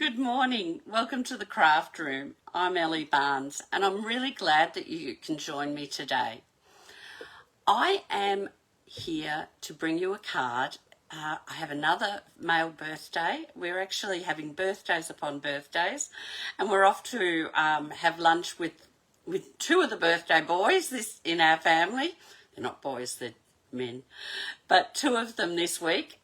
Good morning. Welcome to the craft room. I'm Ellie Barnes and I'm really glad that you can join me today. I am here to bring you a card. I have another male birthday. We're actually having birthdays upon birthdays, and we're off to have lunch with two of the birthday boys in our family. They're not boys, they're men, but two of them this week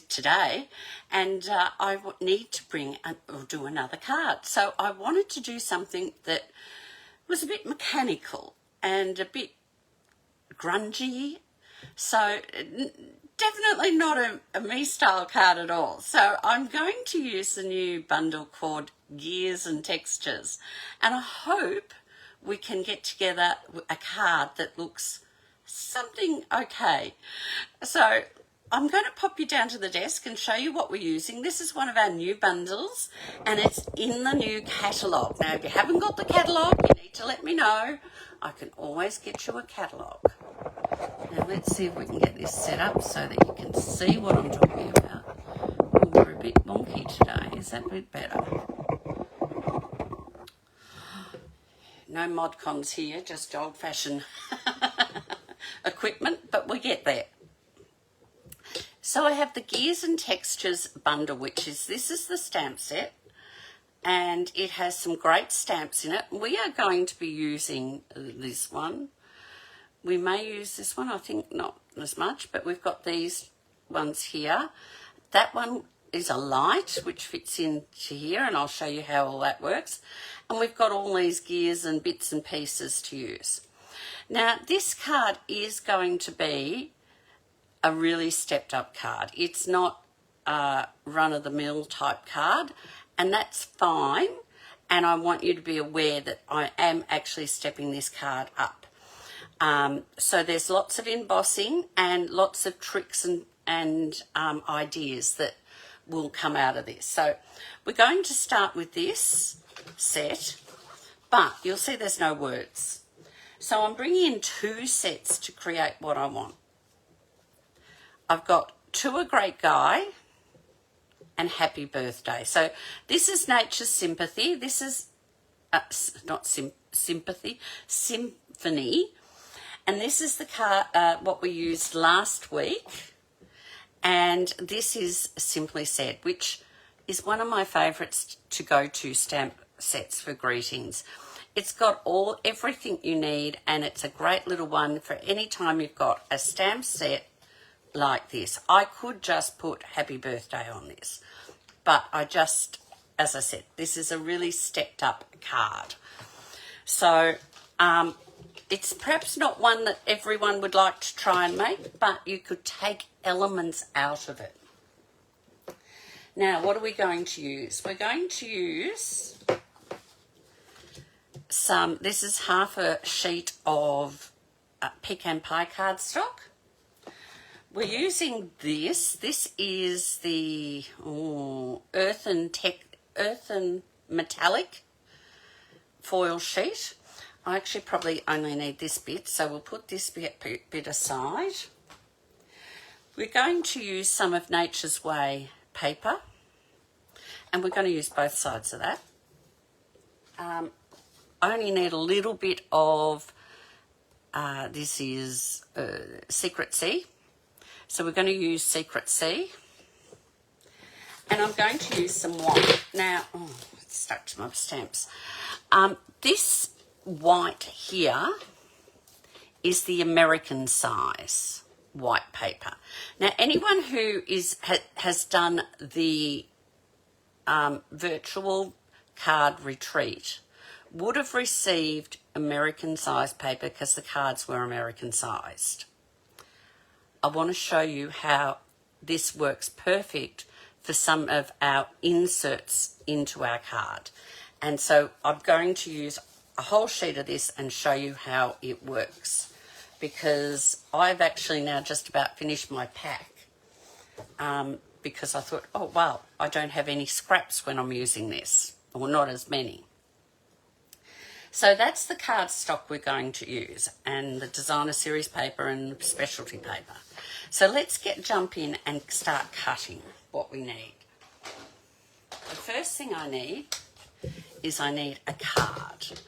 today, and I need to bring or do another card. So I wanted to do something that was a bit mechanical and a bit grungy, so definitely not a me style card at all. So I'm going to use the new bundle called Gears and Textures, and I hope we can get together a card that looks something okay. So I'm going to pop you down to the desk and show you what we're using. This is one of our new bundles and it's in the new catalogue. Now, if you haven't got the catalogue, you need to let me know. I can always get you a catalogue. Now, let's see if we can get this set up so that you can see what I'm talking about. Oh, we're a bit wonky today. Is that a bit better? No mod cons here, just old-fashioned equipment, but we get there. So I have the Gears and Textures bundle, this is the stamp set, and it has some great stamps in it. We are going to be using this one. We may use this one, I think not as much, but we've got these ones here. That one is a light, which fits into here, and I'll show you how all that works. And we've got all these gears and bits and pieces to use. Now, this card is going to be a really stepped up card. It's not a run-of-the-mill type card, and that's fine. And I want you to be aware that I am actually stepping this card up. So there's lots of embossing and lots of tricks and ideas that will come out of this. So we're going to start with this set, but you'll see there's no words. So I'm bringing in two sets to create what I want. I've got To a Great Guy and Happy Birthday. So this is Nature's Sympathy. This is Sympathy, Symphony. And this is the card, what we used last week. And this is Simply Said, which is one of my favourites to go to stamp sets for greetings. It's got everything you need, and it's a great little one for any time you've got a stamp set like this. I could just put Happy Birthday on this, but as I said, this is a really stepped up card. So it's perhaps not one that everyone would like to try and make, but you could take elements out of it. Now, what are we going to use? We're going to use this is half a sheet of pecan pie cardstock. We're using this. This is the earthen metallic foil sheet. I actually probably only need this bit, so we'll put this bit aside. We're going to use some of Nature's Way paper, and we're going to use both sides of that. I only need a little bit of, this is Secret Sea. So we're going to use Secret Sea. And I'm going to use some white. Now, it's stuck to my stamps. This white here is the American size white paper. Now, anyone who has done the virtual card retreat would have received American size paper because the cards were American sized. I want to show you how this works perfect for some of our inserts into our card. And so I'm going to use a whole sheet of this and show you how it works, because I've actually now just about finished my pack, because I thought, oh, wow, I don't have any scraps when I'm using this, or not as many. So that's the cardstock we're going to use, and the designer series paper and specialty paper. So let's jump in and start cutting what we need. the first thing I need is I need a card.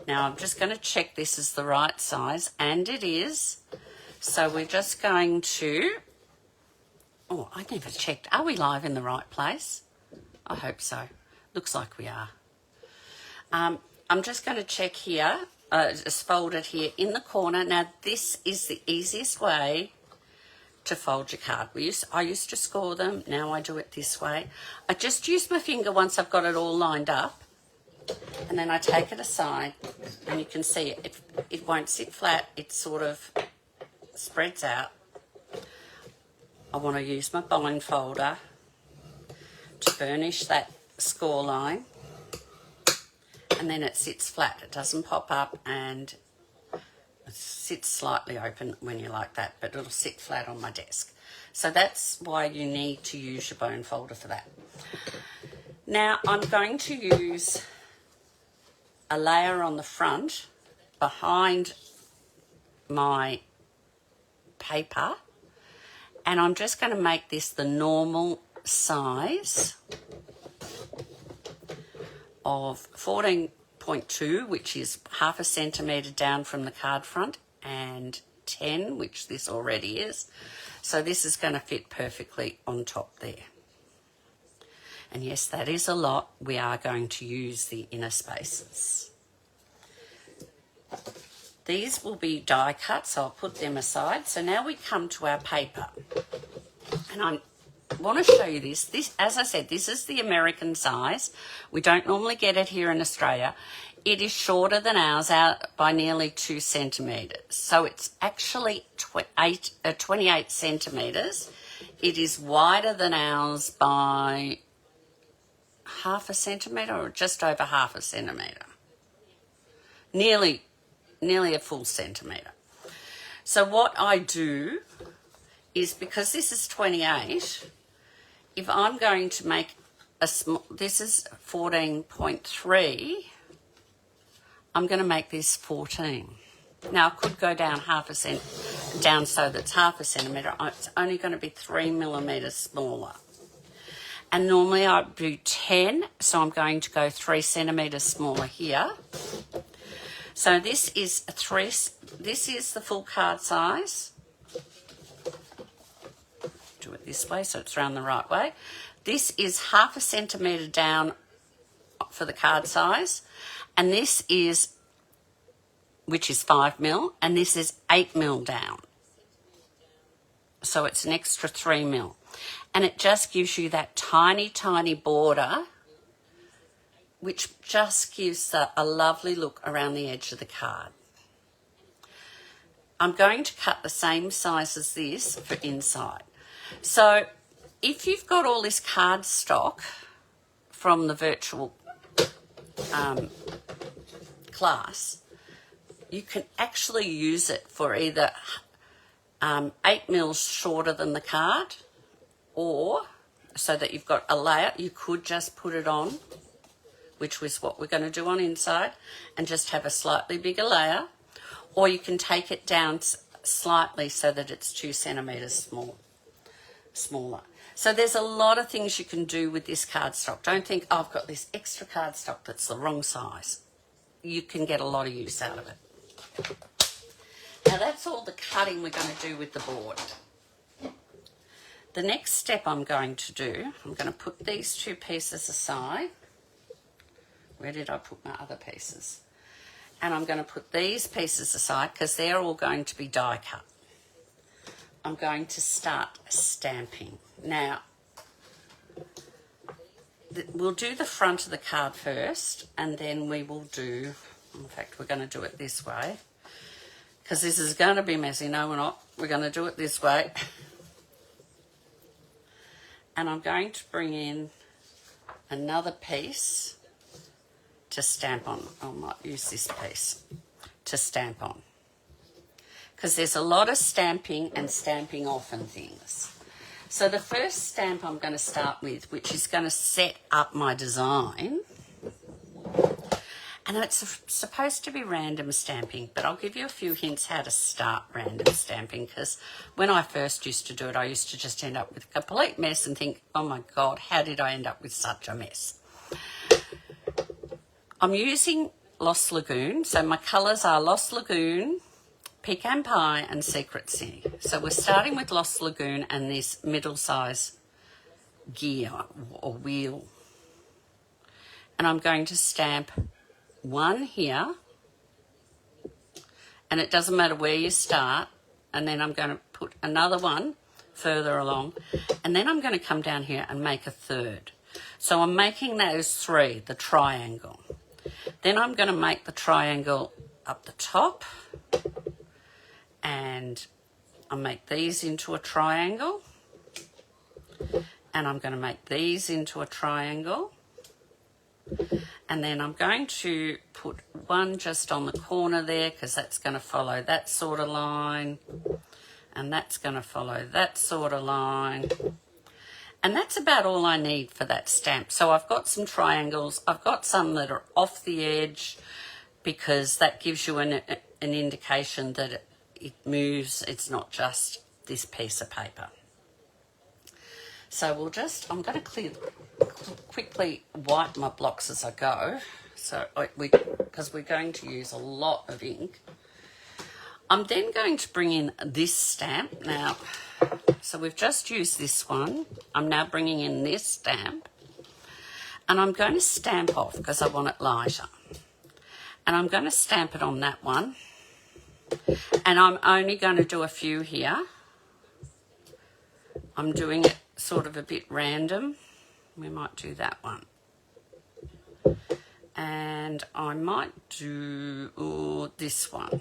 Now I'm just going to check this is the right size, and it is. So we're just going to, oh, I never checked. Are we live in the right place? I hope so. Looks like we are. I'm just going to check here. Just fold it here in the corner. Now this is the easiest way to fold your card. I used to score them. Now I do it this way. I just use my finger once I've got it all lined up, and then I take it aside, and you can see it won't sit flat. It sort of spreads out. I want to use my bind folder to burnish that score line, and then it sits flat. It doesn't pop up, and it sits slightly open when you like that, but it'll sit flat on my desk. So that's why you need to use your bone folder for that. Now I'm going to use a layer on the front behind my paper, and I'm just going to make this the normal size of 14.2, which is 1/2 centimetre down from the card front, and 10, which this already is. So this is going to fit perfectly on top there. And yes, that is a lot. We are going to use the inner spaces. These will be die cut, so I'll put them aside. So now we come to our paper. And I want to show you this. This, as I said, this is the American size. We don't normally get it here in Australia. It is shorter than ours out by nearly 2 centimetres. So it's actually 28 centimetres. It is wider than ours by 1/2 centimetre, or just over 1/2 centimetre. Nearly a full centimetre. So what I do is, because this is 28, if I'm going to make a small, this is 14.3, I'm going to make this 14. Now I could go down 1/2 cent, down so that's 1/2 centimetre. It's only going to be 3 millimetres smaller. And normally I do 10, so I'm going to go 3 centimetres smaller here. So this is this is the full card size. Do it this way so it's round the right way. This is 1/2 centimetre down for the card size, and this is, which is 5 mil, and this is 8 mil down. So it's an extra 3 mil. And it just gives you that tiny, tiny border, which just gives a lovely look around the edge of the card. I'm going to cut the same size as this for inside. So if you've got all this card stock from the virtual class, you can actually use it for either 8 mils shorter than the card, or so that you've got a layer. You could just put it on, which was what we're going to do on inside, and just have a slightly bigger layer, or you can take it down slightly so that it's 2 centimetres smaller. So there's a lot of things you can do with this cardstock. Don't think, oh, I've got this extra cardstock that's the wrong size. You can get a lot of use out of it. Now that's all the cutting we're going to do with the board. The next step I'm going to do, I'm going to put these 2 pieces aside. Where did I put my other pieces? And I'm going to put these pieces aside because they're all going to be die cut. I'm going to start stamping. Now, we'll do the front of the card first, and then we will do, in fact, we're going to do it this way, because this is going to be messy. No, we're not. We're going to do it this way. And I'm going to bring in another piece to stamp on. I might use this piece to stamp on, because there's a lot of stamping and stamping off and things. So the first stamp I'm going to start with, which is going to set up my design, And it's supposed to be random stamping, but I'll give you a few hints how to start random stamping, because when I first used to do it, I used to just end up with a complete mess and think, oh my God, how did I end up with such a mess? I'm using Lost Lagoon, so my colours are Lost Lagoon, Pecan Pie and Secret Sea. So we're starting with Lost Lagoon and this middle size gear or wheel. And I'm going to stamp one here, and it doesn't matter where you start, and then I'm going to put another one further along, and then I'm going to come down here and make a third. So I'm making those three, the triangle. Then I'm going to make the triangle up the top, and I'll make these into a triangle, and I'm going to make these into a triangle, and then I'm going to put one just on the corner there because that's going to follow that sort of line, and that's going to follow that sort of line, and that's about all I need for that stamp. So I've got some triangles, I've got some that are off the edge because that gives you an indication that it moves, it's not just this piece of paper. So I'm going to quickly wipe my blocks as I go, so because we're going to use a lot of ink. I'm then going to bring in this stamp now. So we've just used this one. I'm now bringing in this stamp, and I'm going to stamp off because I want it lighter. And I'm going to stamp it on that one, and I'm only going to do a few here. I'm doing it sort of a bit random. We might do that one. And I might do this one.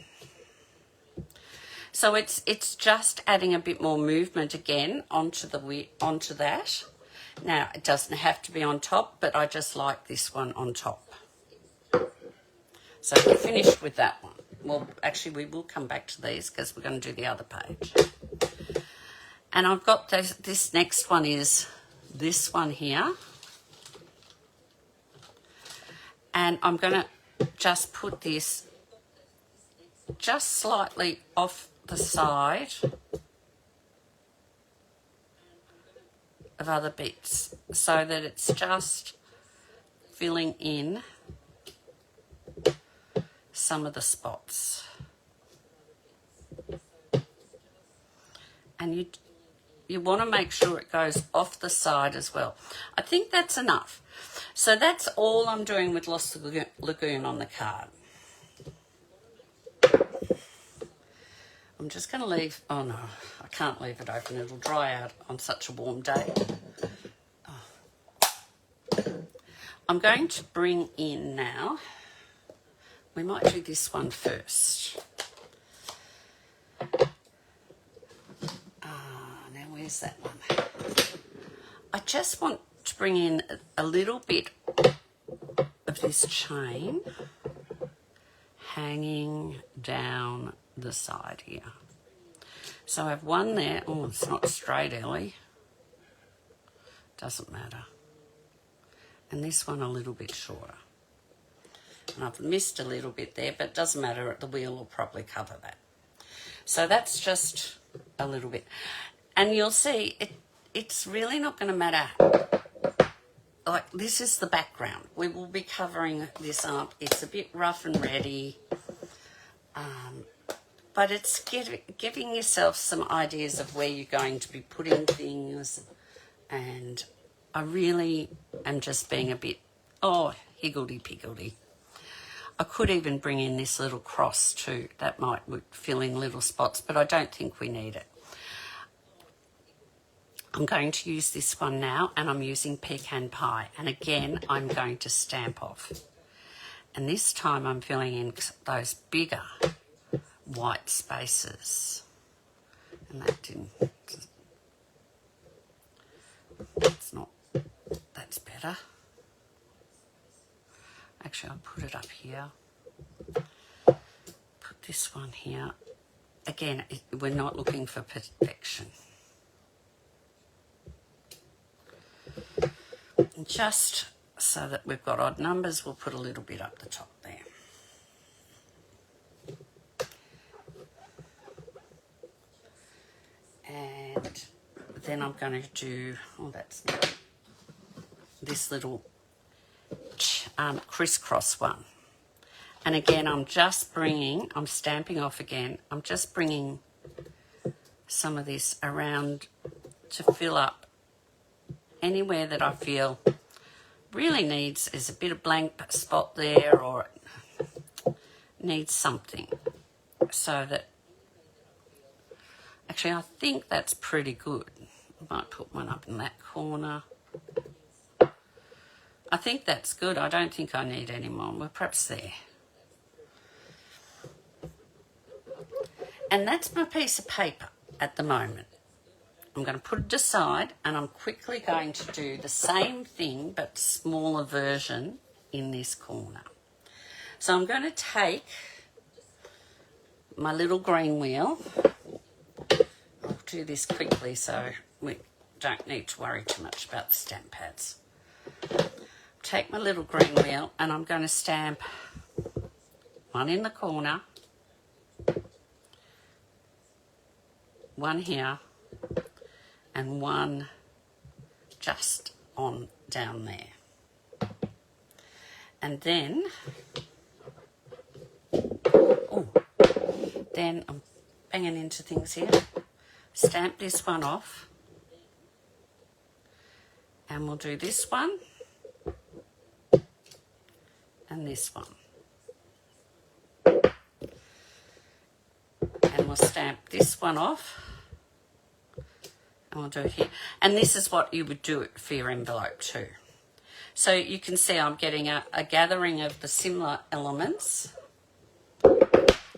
So it's just adding a bit more movement again onto that. Now, it doesn't have to be on top, but I just like this one on top. So we're finished with that one. Well, actually, we will come back to these because we're going to do the other page. And I've got this next one is this one here. And I'm going to just put this just slightly off the side of other bits so that it's just filling in some of the spots. And you want to make sure it goes off the side as well. I think that's enough. So that's all I'm doing with Lost Lagoon on the card. I'm just going to leave, oh no, I can't leave it open. It'll dry out on such a warm day. Oh. I'm going to bring in now, we might do this one first. Now where's that one? I just want to bring in a little bit of this chain hanging down the side here. So I have one there. Oh, it's not straight, Ellie. Doesn't matter. And this one a little bit shorter. And I've missed a little bit there, but it doesn't matter. The wheel will probably cover that. So that's just a little bit. And you'll see it's really not going to matter. Like, this is the background. We will be covering this up. It's a bit rough and ready. But it's giving yourself some ideas of where you're going to be putting things. And I really am just being a bit, higgledy-piggledy. I could even bring in this little cross too. That might fill in little spots, but I don't think we need it. I'm going to use this one now, and I'm using Pecan Pie. And again, I'm going to stamp off. And this time I'm filling in those bigger white spaces. And that didn't, that's better. Actually, I'll put it up here. Put this one here. Again, we're not looking for perfection. And just so that we've got odd numbers, we'll put a little bit up the top there. then I'm going to do, oh, that's this little crisscross one. And again, I'm stamping off again. I'm just bringing some of this around to fill up anywhere that I feel really is a bit of blank spot there, or needs something. So that, actually, I think that's pretty good. I might put one up in that corner. I think that's good. I don't think I need any more. We're perhaps there. And that's my piece of paper at the moment. I'm going to put it aside, and I'm quickly going to do the same thing but smaller version in this corner. So I'm going to take my little green wheel. I'll do this quickly so we don't need to worry too much about the stamp pads. Take my little green wheel, and I'm going to stamp one in the corner, one here, and one just on down there. And then, then I'm banging into things here. Stamp this one off, and we'll do this one and this one. And we'll stamp this one off, and we'll do it here. And this is what you would do it for your envelope too. So you can see I'm getting a gathering of the similar elements.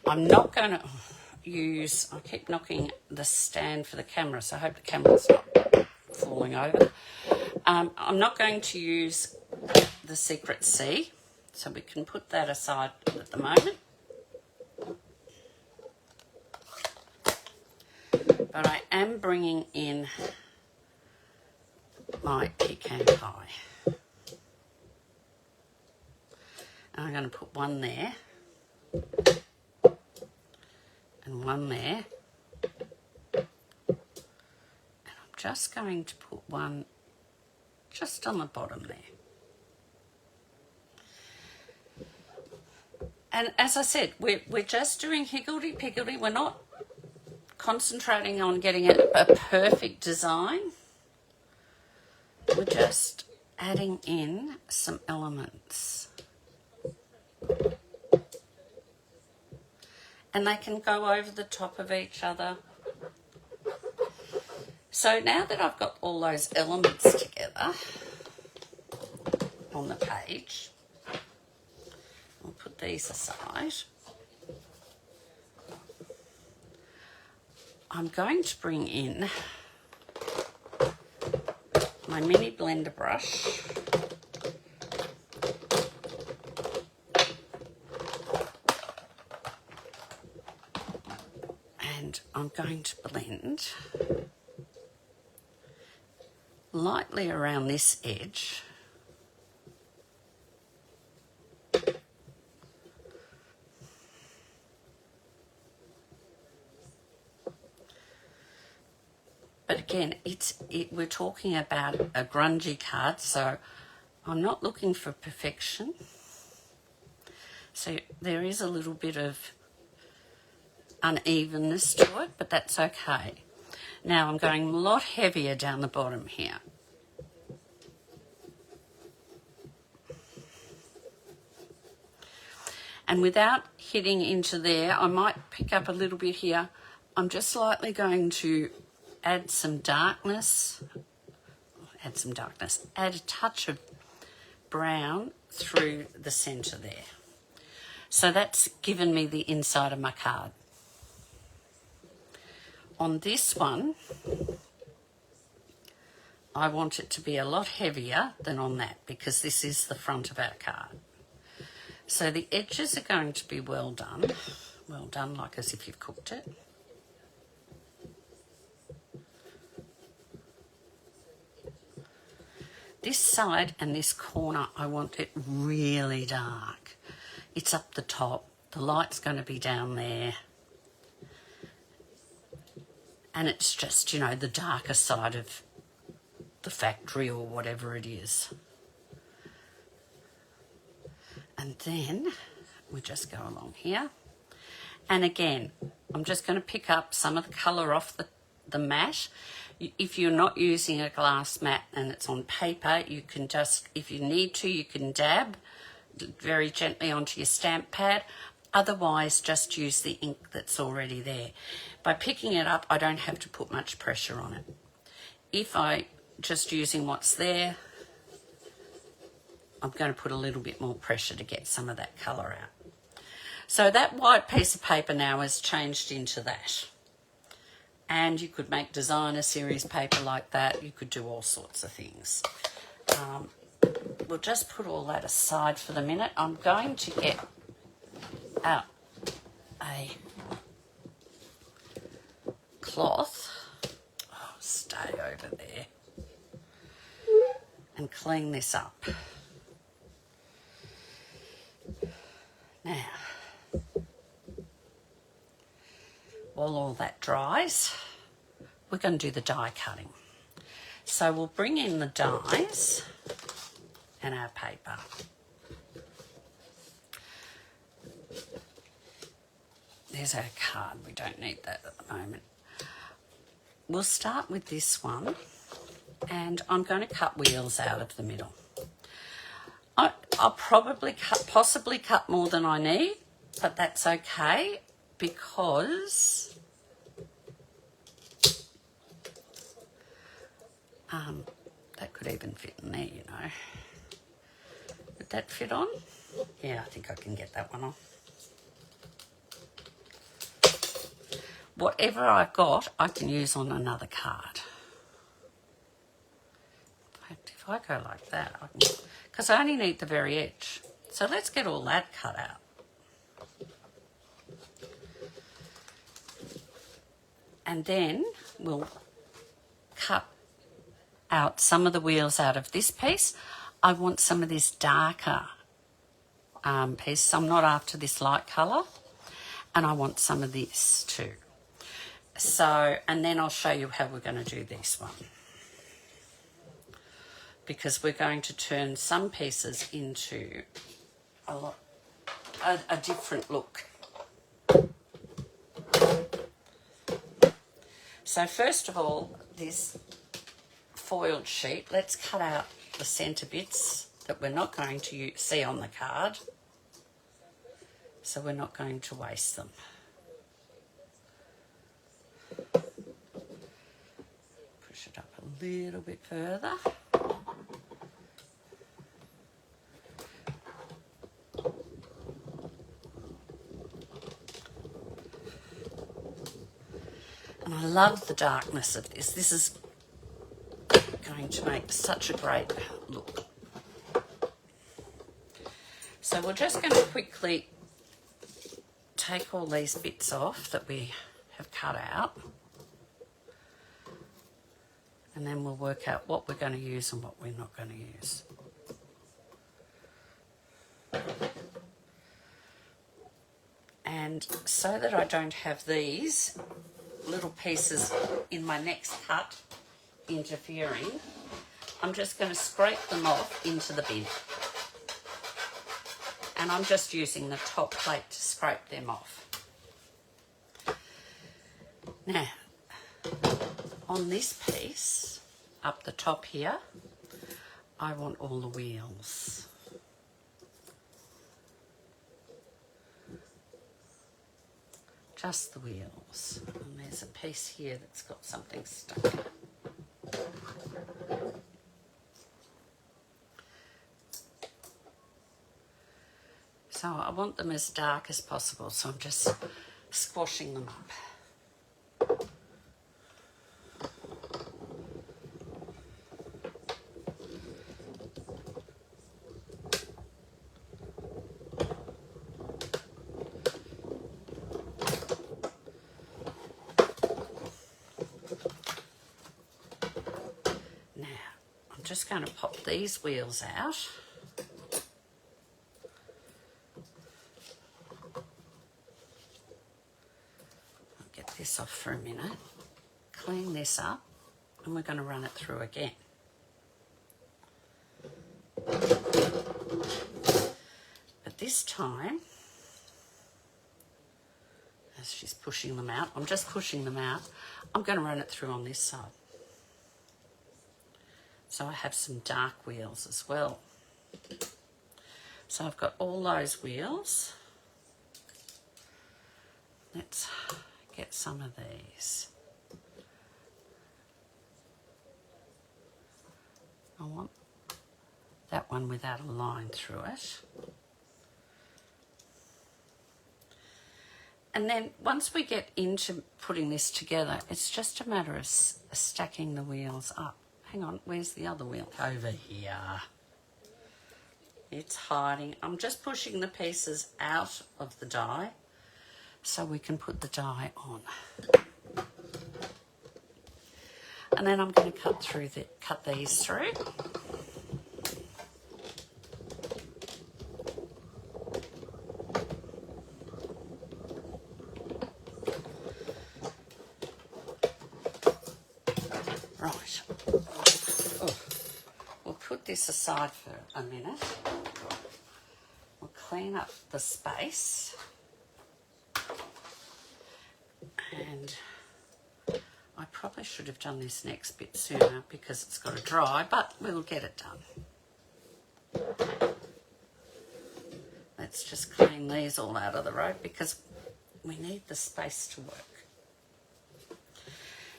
I'm not going to use, I keep knocking the stand for the camera, so I hope the camera's not falling over. I'm not going to use the Secret C, so we can put that aside at the moment. But I am bringing in my pecan pie. And I'm going to put one there and one there. And I'm just going to put one just on the bottom there. And as I said, we're just doing higgledy-piggledy. We're not concentrating on getting a perfect design. We're just adding in some elements. And they can go over the top of each other. So now that I've got all those elements together on the page, I'll put these aside. I'm going to bring in my mini blender brush, and I'm going to blend lightly around this edge. But again, we're talking about a grungy card, so I'm not looking for perfection. So there is a little bit of unevenness to it, but that's okay. Now I'm going a lot heavier down the bottom here. And without hitting into there, I might pick up a little bit here. I'm just slightly going to add some darkness, add a touch of brown through the centre there. So that's given me the inside of my card. On this one, I want it to be a lot heavier than on that because this is the front of our card. So the edges are going to be well done like as if you've cooked it. This side and this corner, I want it really dark. It's up the top. The light's going to be down there. And it's just, you know, the darker side of the factory or whatever it is. And then we just go along here. And again, I'm just going to pick up some of the colour off the mat. If you're not using a glass mat and it's on paper, you can just, if you need to, you can dab very gently onto your stamp pad. Otherwise, just use the ink that's already there. By picking it up, I don't have to put much pressure on it. If I just using what's there, I'm going to put a little bit more pressure to get some of that colour out. So that white piece of paper now has changed into that. And you could make designer series paper like that. You could do all sorts of things. We'll just put all that aside for the minute. I'm going to get out a cloth. Oh, stay over there. And clean this up. Now, while all that dries, we're going to do the die cutting. So we'll bring in the dies and our paper. There's our card. We don't need that at the moment. We'll start with this one, and I'm going to cut wheels out of the middle. I'll probably possibly cut more than I need, but that's okay because that could even fit in there, you know. Would that fit on? Yeah, I think I can get that one on. Whatever I've got, I can use on another card. In fact, if I go like that, I can, because I only need the very edge. So let's get all that cut out. And then we'll cut out some of the wheels out of this piece. I want some of this darker piece. So I'm not after this light colour. And I want some of this too. So, and then I'll show you how we're going to do this one. Because we're going to turn some pieces into a different look. So first of all, this foiled sheet, let's cut out the centre bits that we're not going to see on the card. So we're not going to waste them. Push it up a little bit further. And I love the darkness of this. This is going to make such a great look. So we're just going to quickly take all these bits off that we have cut out. And then we'll work out what we're going to use and what we're not going to use. And so that I don't have these little pieces in my next cut interfering, I'm just going to scrape them off into the bin. And I'm just using the top plate to scrape them off. Now, on this piece, up the top here, I want all the wheels. Just the wheels. And there's a piece here that's got something stuck in it. So I want them as dark as possible, so I'm just squashing them up. Now, I'm just going to pop these wheels out. This off for a minute. clean this up and we're going to run it through again. But this time, as she's pushing them out, I'm just pushing them out, I'm going to run it through on this side. So I have some dark wheels as well. So I've got all those wheels. Let's get some of these. I want that one without a line through it. And then once we get into putting this together, it's just a matter of stacking the wheels up. Hang on, where's the other wheel? Over here. It's hiding. I'm just pushing the pieces out of the die so we can put the die on. And then I'm going to cut these through. Right. Oh. We'll put this aside for a minute. We'll clean up the space. And I probably should have done this next bit sooner because it's got to dry, but we'll get it done. Let's just clean these all out of the road because we need the space to work.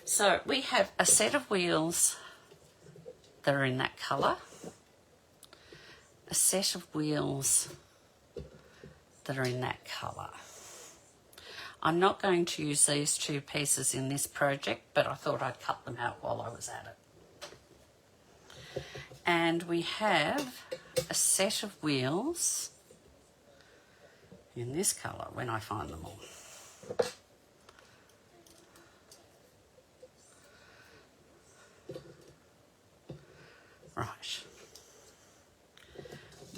So we have a set of wheels that are in that colour, a set of wheels that are in that colour. I'm not going to use these two pieces in this project, but I thought I'd cut them out while I was at it. And we have a set of wheels in this colour when I find them all. Right.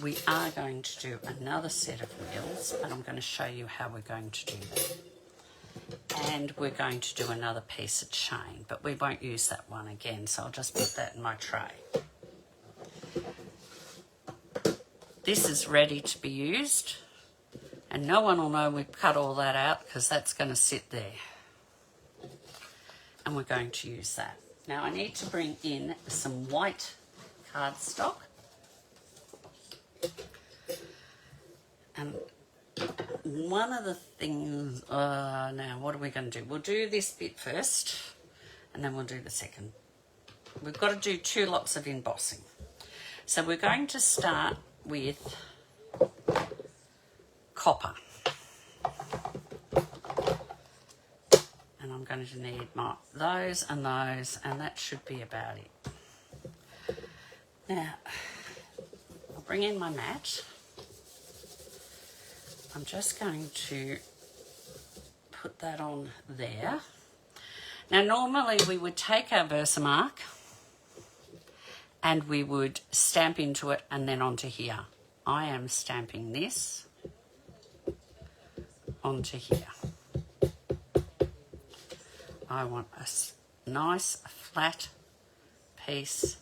We are going to do another set of wheels, and I'm going to show you how we're going to do that. And we're going to do another piece of chain, but we won't use that one again, so I'll just put that in my tray. This is ready to be used, and no one will know we've cut all that out because that's going to sit there. And we're going to use that. Now I need to bring in some white cardstock. And one of the things, now what are we going to do? We'll do this bit first and then we'll do the second. We've got to do 2 lots of embossing. So we're going to start with copper. And I'm going to need those, and that should be about it. Now, I'll bring in my mat. I'm just going to put that on there. Now, normally we would take our Versamark and we would stamp into it and then onto here. I am stamping this onto here. I want a nice flat piece,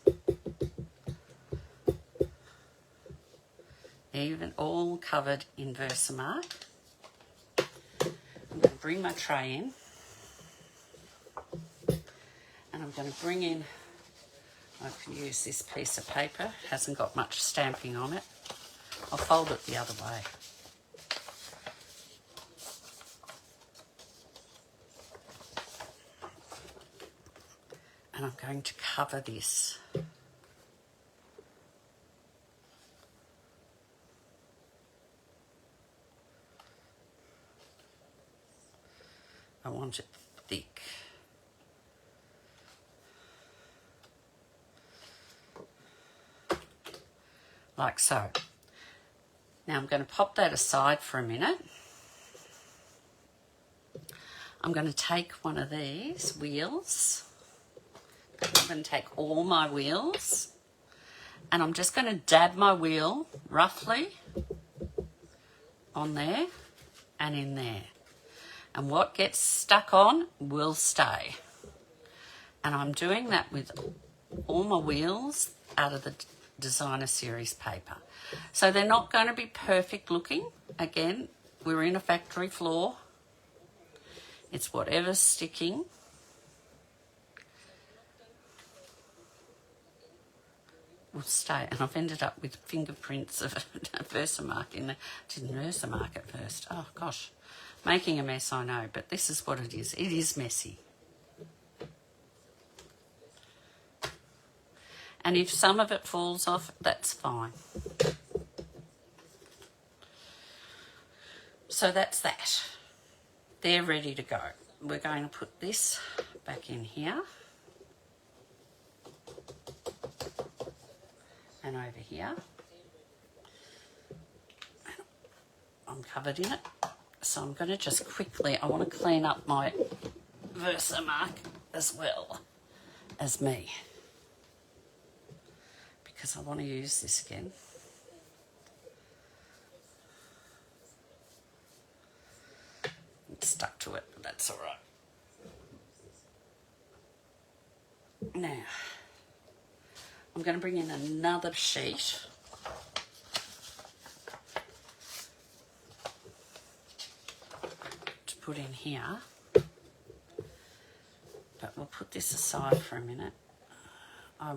even all covered in Versamark. I'm going to bring my tray in, and I'm going to bring in, I can use this piece of paper, it hasn't got much stamping on it. I'll fold it the other way. And I'm going to cover this. I want it thick. Like so. Now I'm going to pop that aside for a minute. I'm going to take one of these wheels. I'm going to take all my wheels and I'm just going to dab my wheel roughly on there and in there. And what gets stuck on will stay. And I'm doing that with all my wheels out of the designer series paper. So they're not going to be perfect looking. Again, we're in a factory floor. It's whatever's sticking. Will stay. And I've ended up with fingerprints of a Versamark in there. Didn't Versamark at first. Oh gosh. Making a mess, I know, but this is what it is. It is messy. And if some of it falls off, that's fine. So that's that. They're ready to go. We're going to put this back in here. And over here. I'm covered in it. So I'm going to just quickly, I want to clean up my Versamark as well as me. Because I want to use this again. It's stuck to it, but that's all right. Now, I'm going to bring in another sheet. To put in here. But we'll put this aside for a minute. I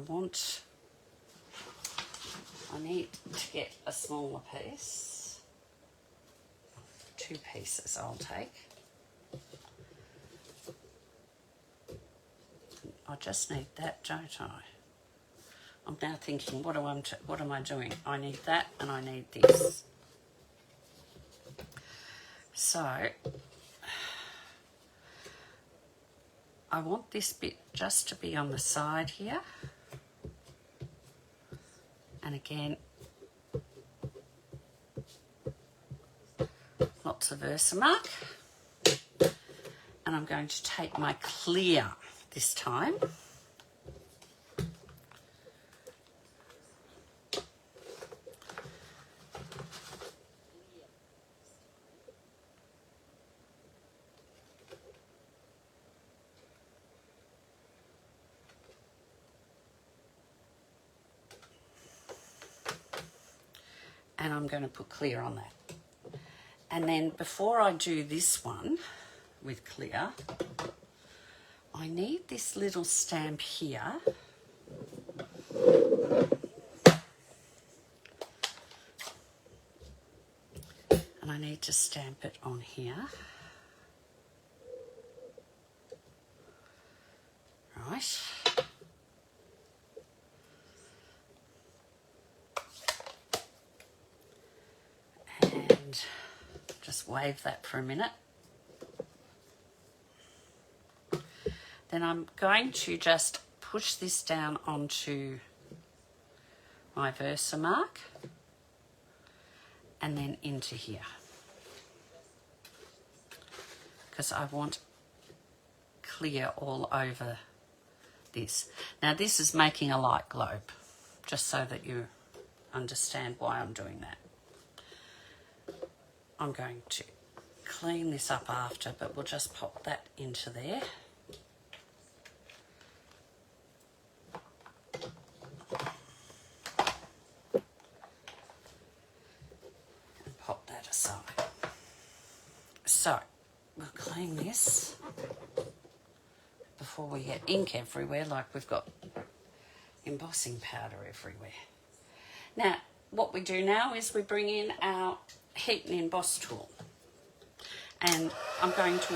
need to get a smaller piece. 2 pieces I'll take. I just need that, don't I? I'm now thinking, what am I doing? I need that and I need this. So, I want this bit just to be on the side here. And again, lots of Versamark. And I'm going to take my clear this time. And I'm going to put clear on that. And then before I do this one with clear, I need this little stamp here. And I need to stamp it on here. Right. And just wave that for a minute. Then I'm going to just push this down onto my Versamark and then into here. Because I want clear all over this. Now this is making a light globe, just so that you understand why I'm doing that. I'm going to clean this up after, but we'll just pop that into there. And pop that aside. So, we'll clean this before we get ink everywhere, like we've got embossing powder everywhere. Now, what we do now is we bring in our heat and emboss tool. And I'm going to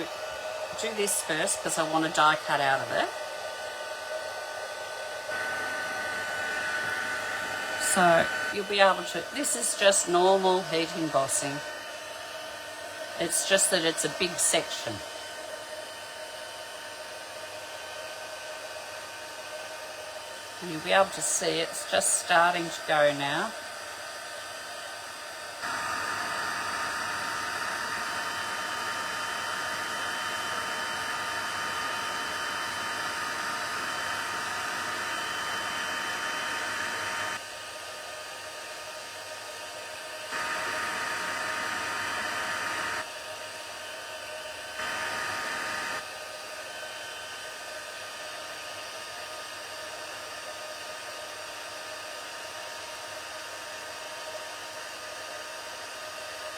do this first because I want a die cut out of it. So you'll be able to, this is just normal heat embossing. It's just that it's a big section. And you'll be able to see it's just starting to go now.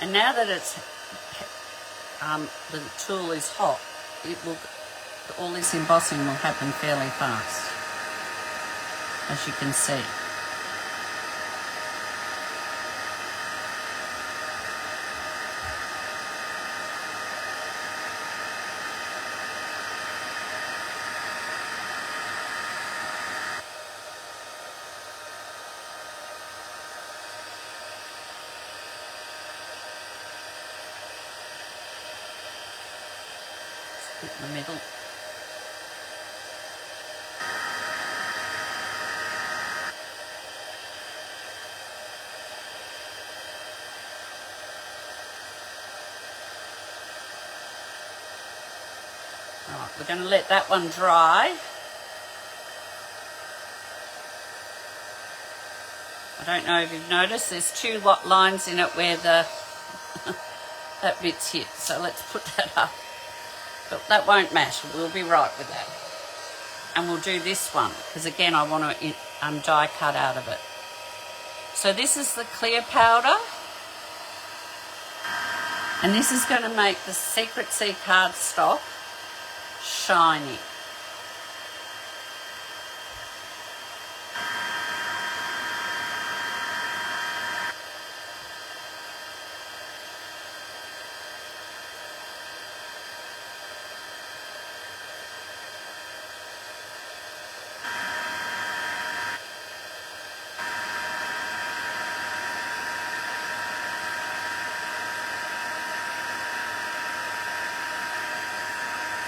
And now that it's the tool is hot, all this embossing will happen fairly fast, as you can see. Split in the middle. Right, we're going to let that one dry. I don't know if you've noticed, there's two lines in it where the that bit's hit, so let's put that up. But that won't matter, we'll be right with that. And we'll do this one, because again I want to die cut out of it. So this is the clear powder, and this is going to make the Secret Sea cardstock shiny.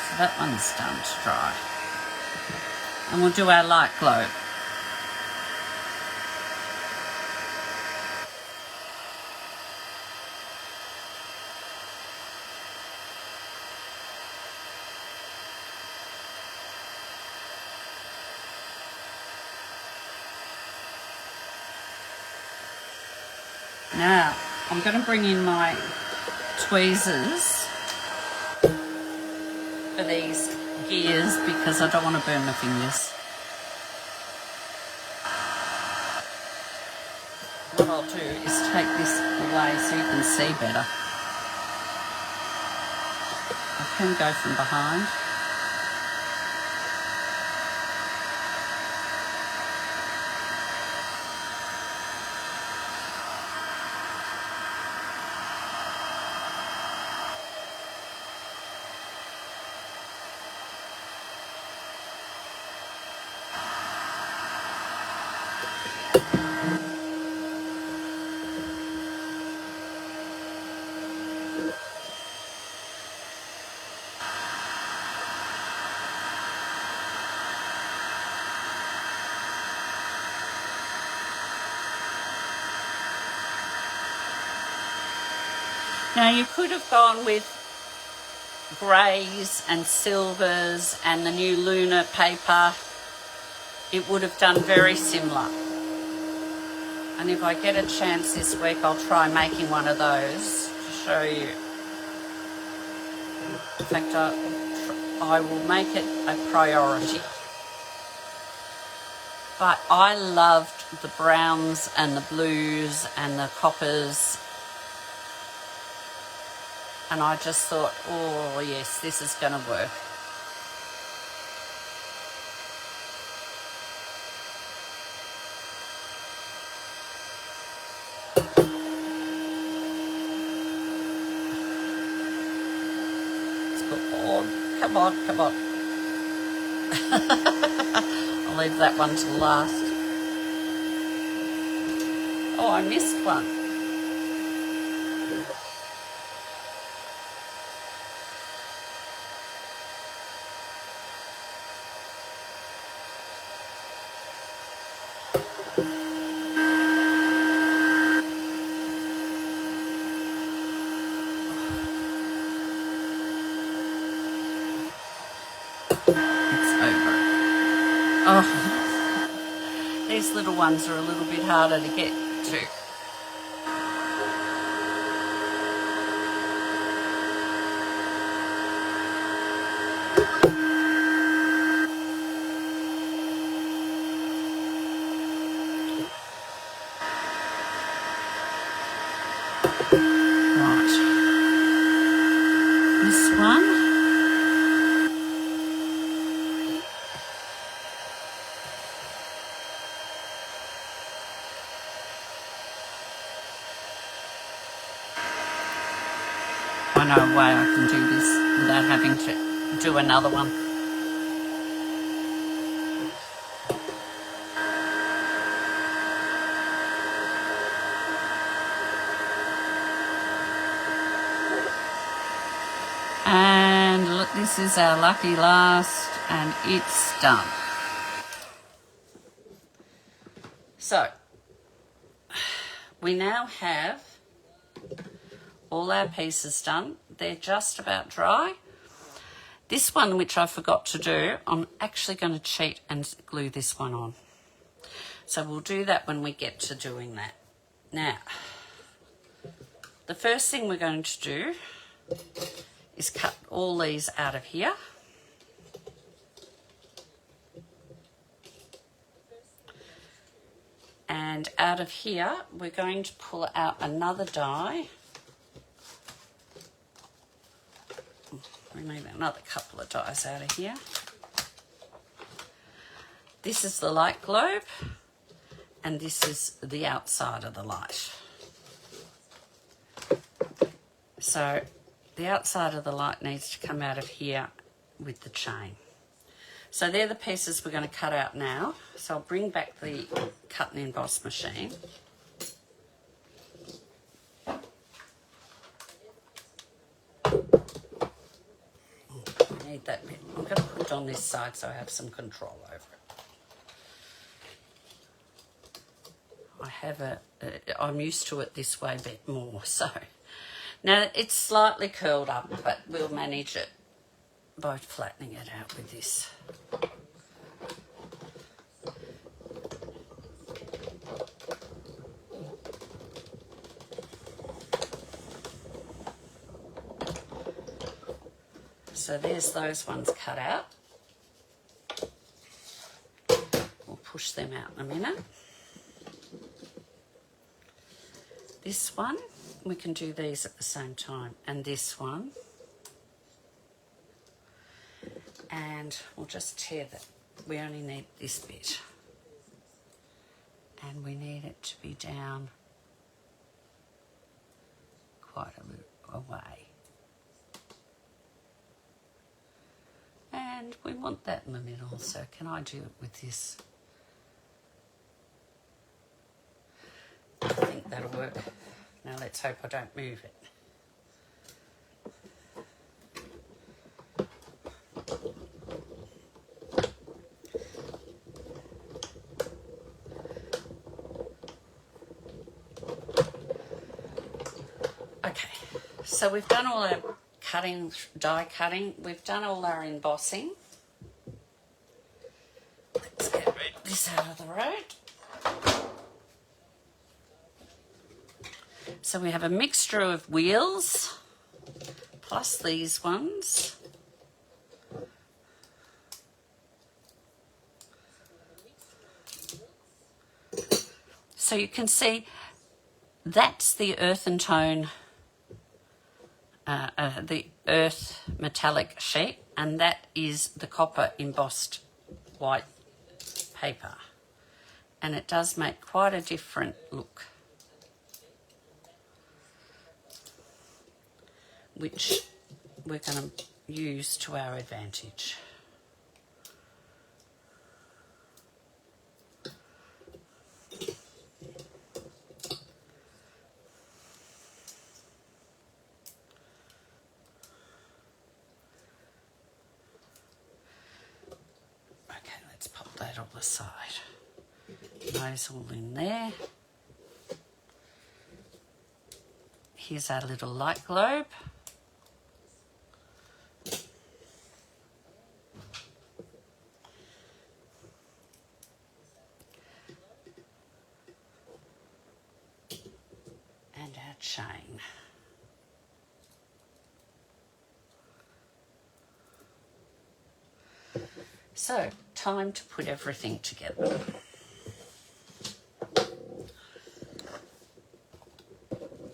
So that one's done to dry. And we'll do our light glow. Now, I'm going to bring in my tweezers for these gears because I don't want to burn my fingers. What I'll do is take this away so you can see better. I can go from behind. Now you could have gone with greys and silvers and the new Lunar paper. It would have done very similar. And if I get a chance this week, I'll try making one of those to show you. In fact, I will make it a priority. But I loved the browns and the blues and the coppers. And I just thought, oh yes, this is going to work. Let's put on. Come on, come on. I'll leave that one to last. Oh, I missed one. Oh, these little ones are a little bit harder to get to. Right, I know a way I can do this without having to do another one. And look, this is our lucky last, and it's done. So, we now have all our pieces done. They're just about dry. This one, which I forgot to do, I'm actually going to cheat and glue this one on. So we'll do that when we get to doing that. Now, the first thing we're going to do is cut all these out of here. And out of here, we're going to pull out another die. We need another couple of dies out of here. This is the light globe, and this is the outside of the light. So the outside of the light needs to come out of here with the chain. So they're the pieces we're going to cut out now. So I'll bring back the cut and emboss machine. I need that bit. I'm going to put it on this side so I have some control over it. I'm used to it this way a bit more, so. Now it's slightly curled up, but we'll manage it by flattening it out with this. So there's those ones cut out. We'll push them out in a minute. This one, we can do these at the same time, and this one. And we'll just tear that. We only need this bit. And we need it to be down quite a bit away. And we want that in the middle, so can I do it with this? I think that'll work. Now let's hope I don't move it. Okay, so we've done all our cutting, die cutting. We've done all our embossing. Let's get this out of the road. So we have a mixture of wheels plus these ones. So you can see that's the earth and tone, the earth metallic sheet, and that is the copper embossed white paper. And it does make quite a different look, which we're going to use to our advantage. Okay, let's pop that on the side. Those all in there. Here's our little light globe. And our chain. So, time to put everything together.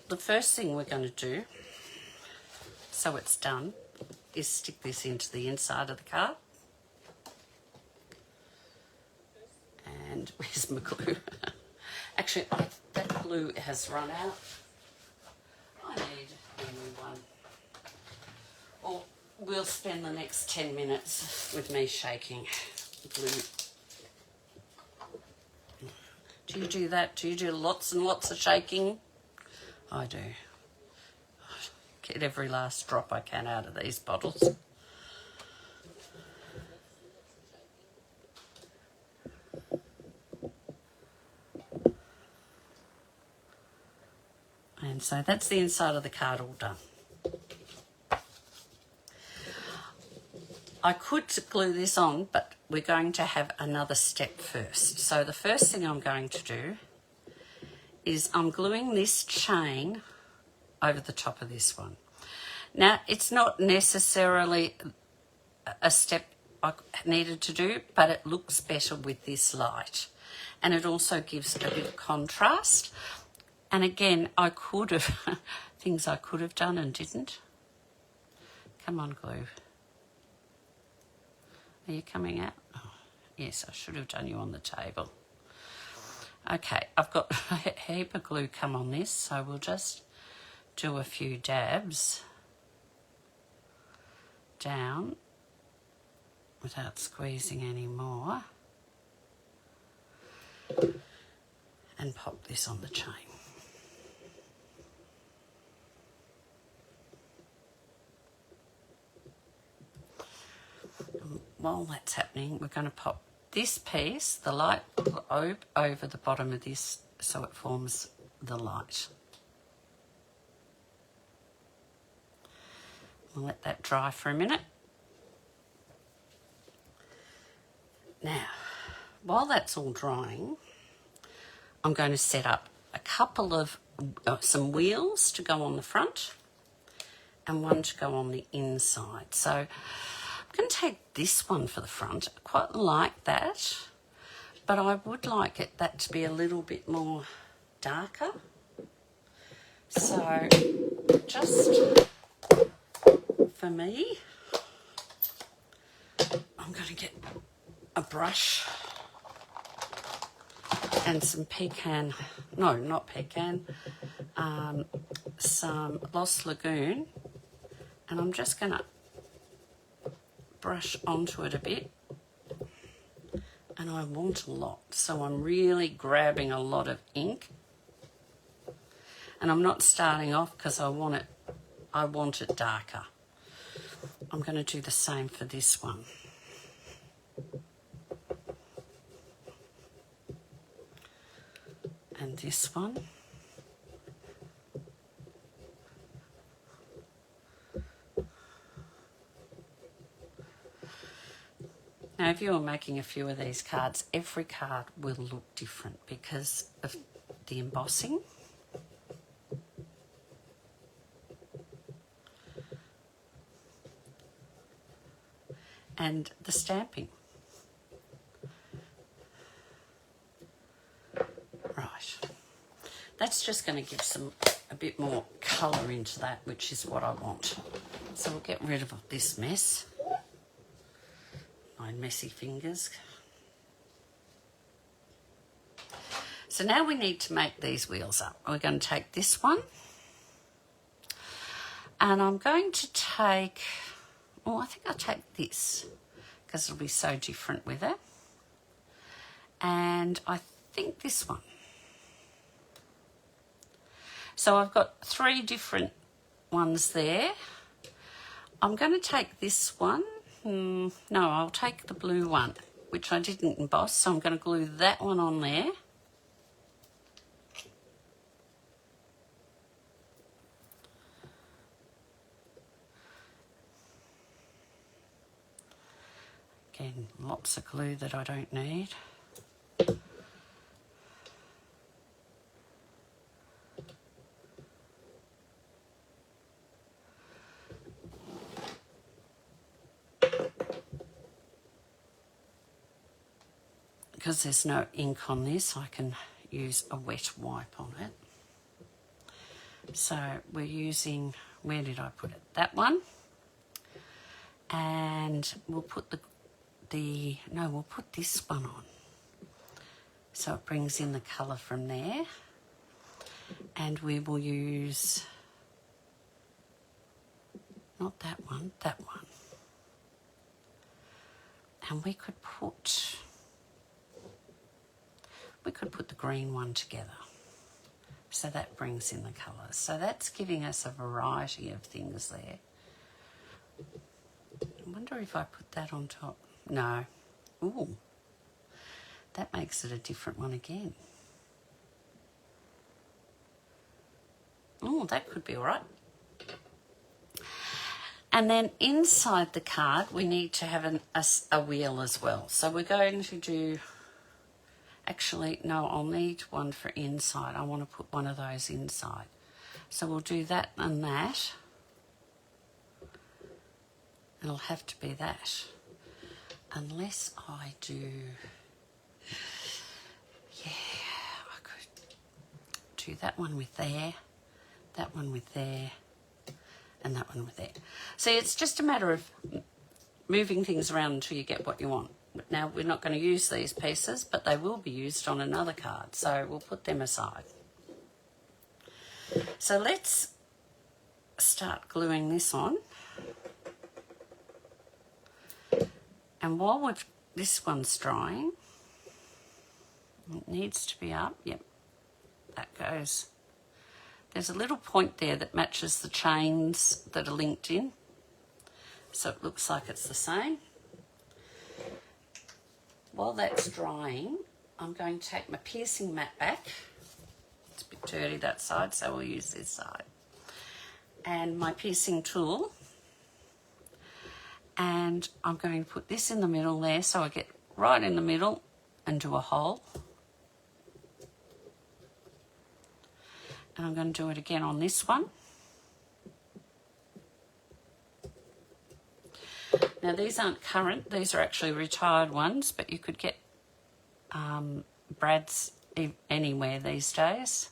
The first thing we're going to do, so it's done, is stick this into the inside of the card. And where's my glue? Actually, that glue has run out. I need a new one. or we'll spend the next 10 minutes with me shaking glue. Do you do that? Do you do lots and lots of shaking? I do. Get every last drop I can out of these bottles. And so that's the inside of the card all done. I could glue this on, but we're going to have another step first. So the first thing I'm going to do is I'm gluing this chain over the top of this one. Now, it's not necessarily a step I needed to do, but it looks better with this light. And it also gives a bit of contrast. And again, I could have, things I could have done and didn't. Come on, glue. Are you coming out? Oh, yes, I should have done you on the table. Okay, I've got a heap of glue come on this, so we'll just do a few dabs down without squeezing any more, and pop this on the chain. And while that's happening, we're going to pop this piece, the light, over the bottom of this so it forms the light. We'll let that dry for a minute. Now, while that's all drying, I'm going to set up a couple of some wheels to go on the front and one to go on the inside. So I'm going to take this one for the front. I quite like that, but I would like that to be a little bit more darker. So just for me, I'm going to get a brush and some some Lost Lagoon, and I'm just going to brush onto it a bit, and I want a lot, so I'm really grabbing a lot of ink, and I'm not starting off because I want it darker. I'm going to do the same for this one. And this one. Now, if you're making a few of these cards, every card will look different because of the embossing. And the stamping. Right. That's just going to give a bit more colour into that, which is what I want. So we'll get rid of this mess. My messy fingers. So now we need to make these wheels up. We're going to take this one, and I'm going to take, I think I'll take this because it'll be so different with it. And I think this one. So I've got 3 different ones there. I'm going to take this one. No, I'll take the blue one, which I didn't emboss, so I'm going to glue that one on there. Again, lots of glue that I don't need. Because there's no ink on this, I can use a wet wipe on it. So we're using, where did I put it? That one. And we'll put we'll put this one on. So it brings in the colour from there. And we will use Not that one, that one. And we could put the green one together. So that brings in the colours. So that's giving us a variety of things there. I wonder if I put that on top. No. Ooh. That makes it a different one again. Oh, that could be all right. And then inside the card, we need to have a wheel as well. So we're going to do... Actually, no, I'll need one for inside. I want to put one of those inside. So we'll do that and that. It'll have to be that. Unless I do... Yeah, I could do that one with there, that one with there, and that one with there. See, it's just a matter of moving things around until you get what you want. Now, we're not going to use these pieces, but they will be used on another card, so we'll put them aside. So let's start gluing this on. And while this one's drying, it needs to be up. Yep, that goes. There's a little point there that matches the chains that are linked in, so it looks like it's the same. While that's drying, I'm going to take my piercing mat back. It's a bit dirty that side, so we'll use this side. And my piercing tool. And I'm going to put this in the middle there, so I get right in the middle and do a hole. And I'm going to do it again on this one. Now, these aren't current, these are actually retired ones, but you could get brads anywhere these days,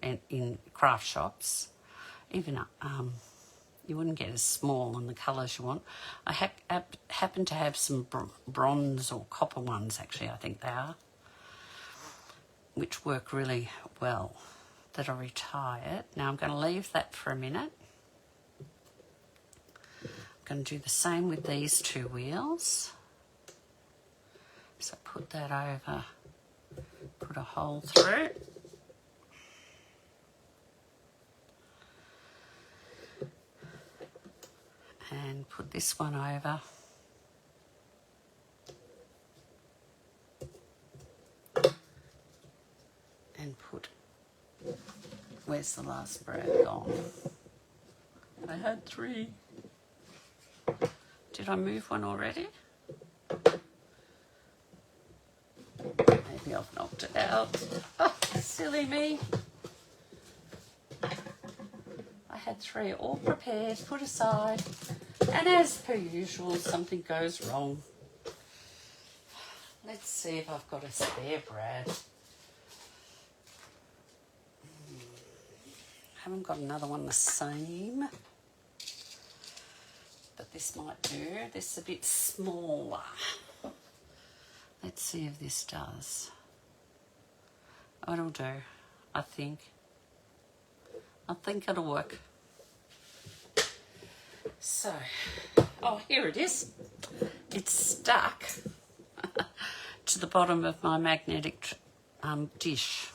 in craft shops. Even you wouldn't get as small in the colours you want. I happen to have some bronze or copper ones, actually, I think they are, which work really well, that are retired. Now, I'm going to leave that for a minute. I'm going to do the same with these two wheels. So put that over, put a hole through. And put this one over. And put, where's the last brad gone? I had 3. Did I move one already? Maybe I've knocked it out. Oh, silly me. I had 3 all prepared, put aside, and as per usual, something goes wrong. Let's see if I've got a spare brad. Haven't got another one the same. But this might do. This is a bit smaller. Let's see if this does. Oh, it'll do, I think. I think it'll work. So, oh, here it is. It's stuck to the bottom of my magnetic dish.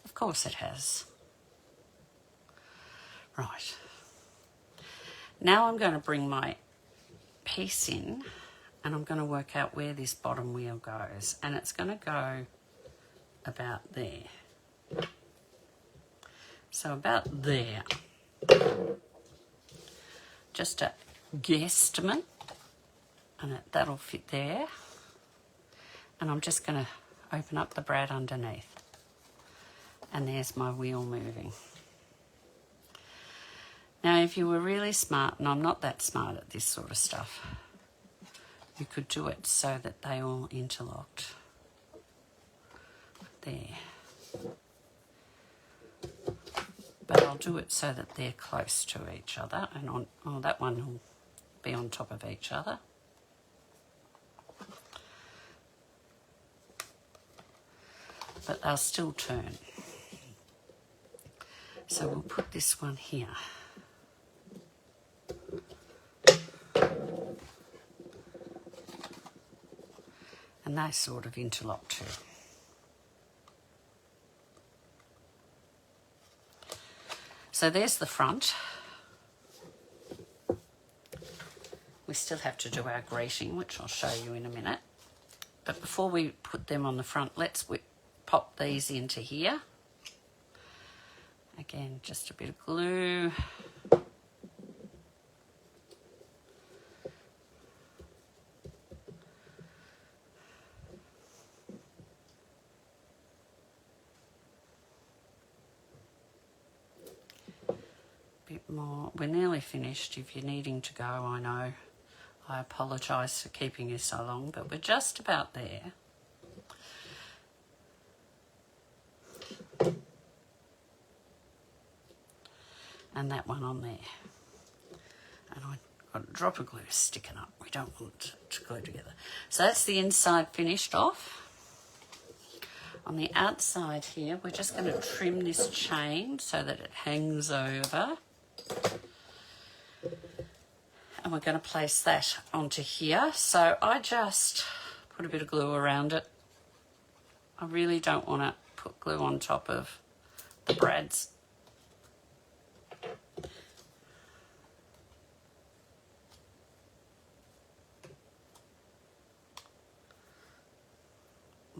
Of course it has. Right. Now I'm going to bring my piece in and I'm going to work out where this bottom wheel goes. And it's going to go about there. So about there. Just a guesstimate. And that'll fit there. And I'm just going to open up the brad underneath. And there's my wheel moving. Now, if you were really smart, and I'm not that smart at this sort of stuff, you could do it so that they all interlocked. There. But I'll do it so that they're close to each other, and that one will be on top of each other. But they'll still turn. So we'll put this one here. And they sort of interlock too. So there's the front. We still have to do our greeting, which I'll show you in a minute. But before we put them on the front, let's pop these into here. Again, just a bit of glue. Bit more. We're nearly finished. If you're needing to go, I know. I apologise for keeping you so long, but we're just about there. And that one on there. And I've got a drop of glue sticking up. We don't want it to glue together. So that's the inside finished off. On the outside here, we're just going to trim this chain so that it hangs over. And we're going to place that onto here. So I just put a bit of glue around it. I really don't want to put glue on top of the brads.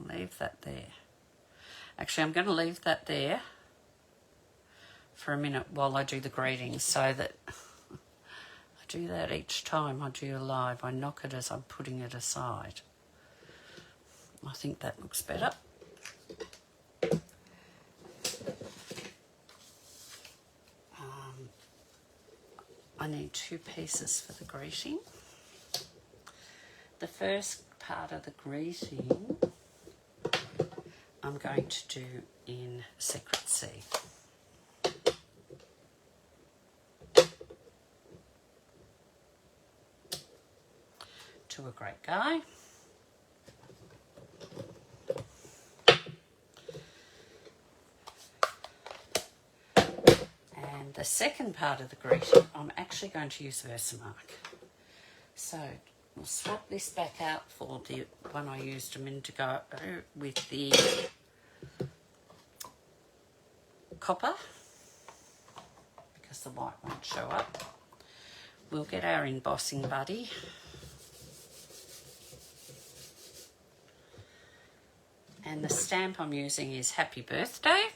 Leave that there. Actually, I'm going to leave that there for a minute while I do the greetings, so that I do that each time I do a live. I knock it as I'm putting it aside. I think that looks better. I need 2 pieces for the greeting. The first part of the greeting I'm going to do in Secret C. To a great guy. And the second part of the greeting, I'm actually going to use Versamark. So we'll swap this back out for the one I used a minute ago with the copper, because the white won't show up. We'll get our embossing buddy. And the stamp I'm using is Happy Birthday.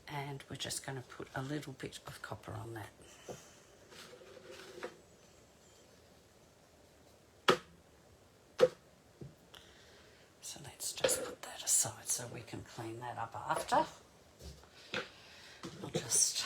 And we're just going to put a little bit of copper on that. So let's just put that aside so we can clean that up after. I'll just...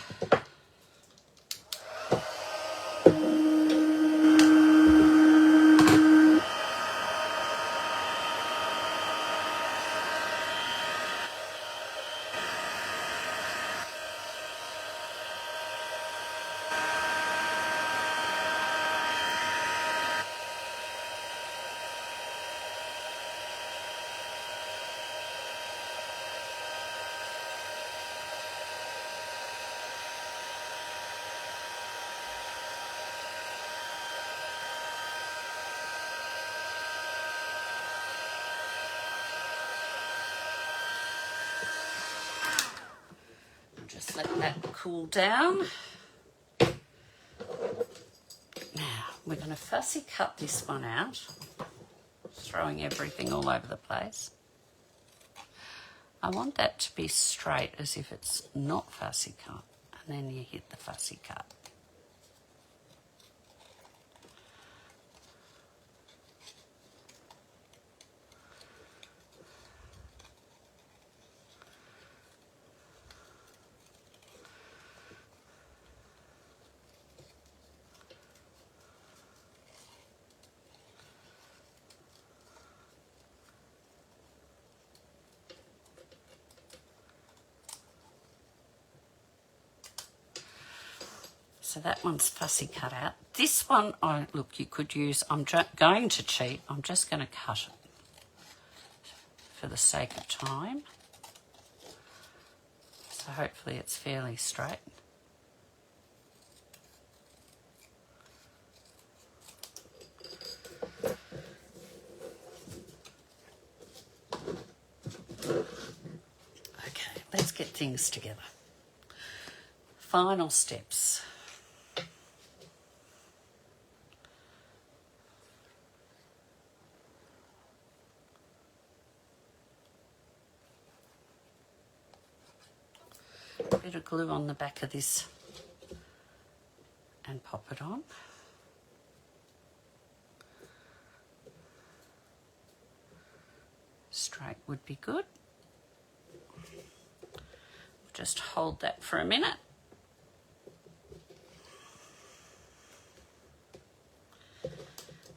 Just let that cool down. Now, we're going to fussy cut this one out, throwing everything all over the place. I want that to be straight as if it's not fussy cut, and then you hit the fussy cut. So that one's fussy cut out. This one, look, you could use, I'm going to cheat, I'm just going to cut it for the sake of time. So hopefully it's fairly straight. get things together. Final steps. A bit of glue on the back of this and pop it on. Straight would be good. Just hold that for a minute.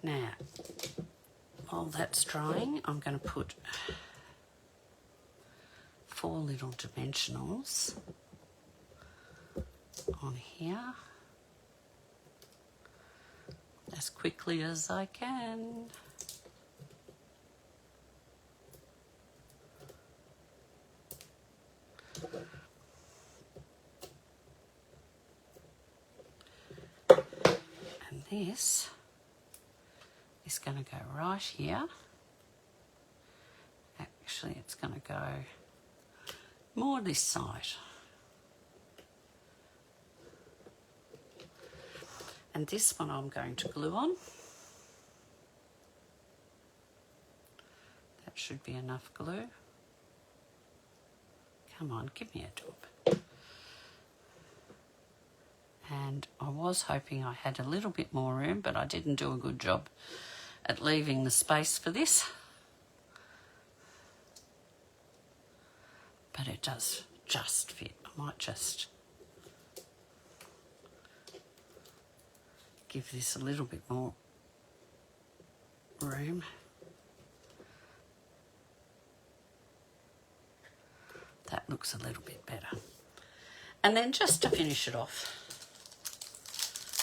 Now, while that's drying, I'm going to put 4 little dimensionals on here as quickly as I can. And this is going to go right here. Actually, it's going to go more this side. And this one I'm going to glue on. That should be enough glue. Come on, give me a dab. And I was hoping I had a little bit more room, but I didn't do a good job at leaving the space for this. But it does just fit. I might just give this a little bit more room. That looks a little bit better. And then just to finish it off,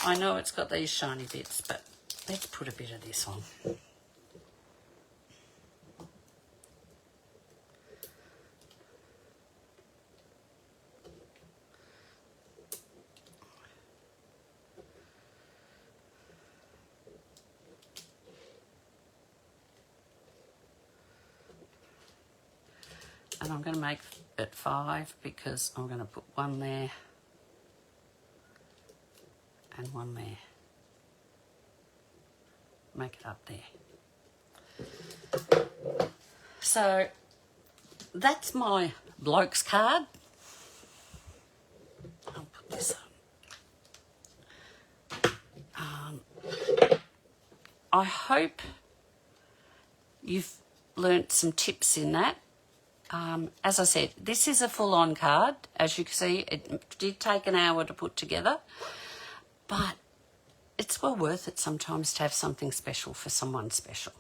I know it's got these shiny bits, but let's put a bit of this on. And I'm going to make it 5 because I'm going to put 1 there and 1 there. Make it up there. So that's my bloke's card. I'll put this on. I hope you've learnt some tips in that. As I said, this is a full-on card. As you can see, it did take an hour to put together, but it's well worth it sometimes to have something special for someone special.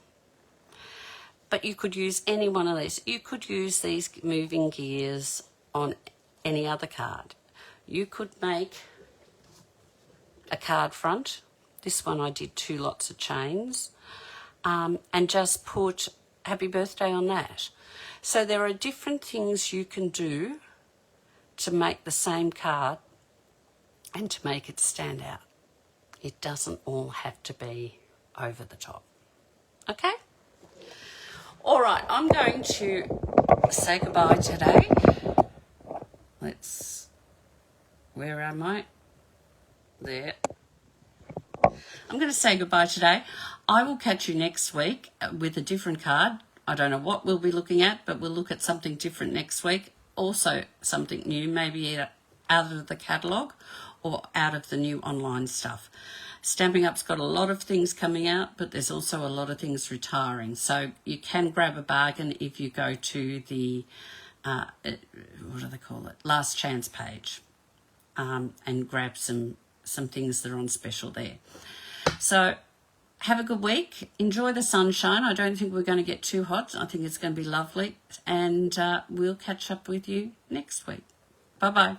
But you could use any one of these. You could use these moving gears on any other card. You could make a card front. This one I did 2 lots of chains, and just put happy birthday on that. So there are different things you can do to make the same card and to make it stand out. It doesn't all have to be over the top. Okay? All right, I'm going to say goodbye today. Where am I? There. I'm going to say goodbye today. I will catch you next week with a different card. I don't know what we'll be looking at, but we'll look at something different next week. Also something new, maybe out of the catalogue or out of the new online stuff. Stamping Up's got a lot of things coming out, but there's also a lot of things retiring. So you can grab a bargain if you go to the, what do they call it, last chance page, and grab some things that are on special there. So have a good week. Enjoy the sunshine. I don't think we're going to get too hot. I think it's going to be lovely. And we'll catch up with you next week. Bye-bye.